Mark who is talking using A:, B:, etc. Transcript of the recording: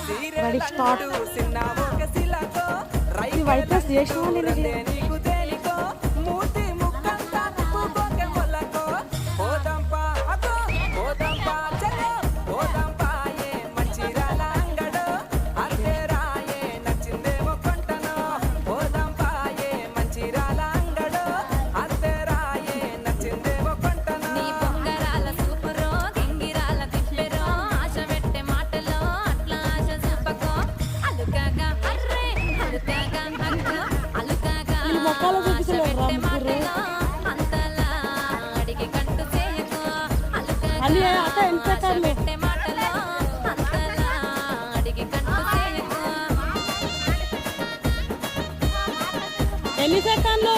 A: Ready start. ఇది white dress చేసినా నేను మొక్కలు చూపించలేరు అని అట ఎంత సెకండ్లే ఎన్ని సెకండ్లు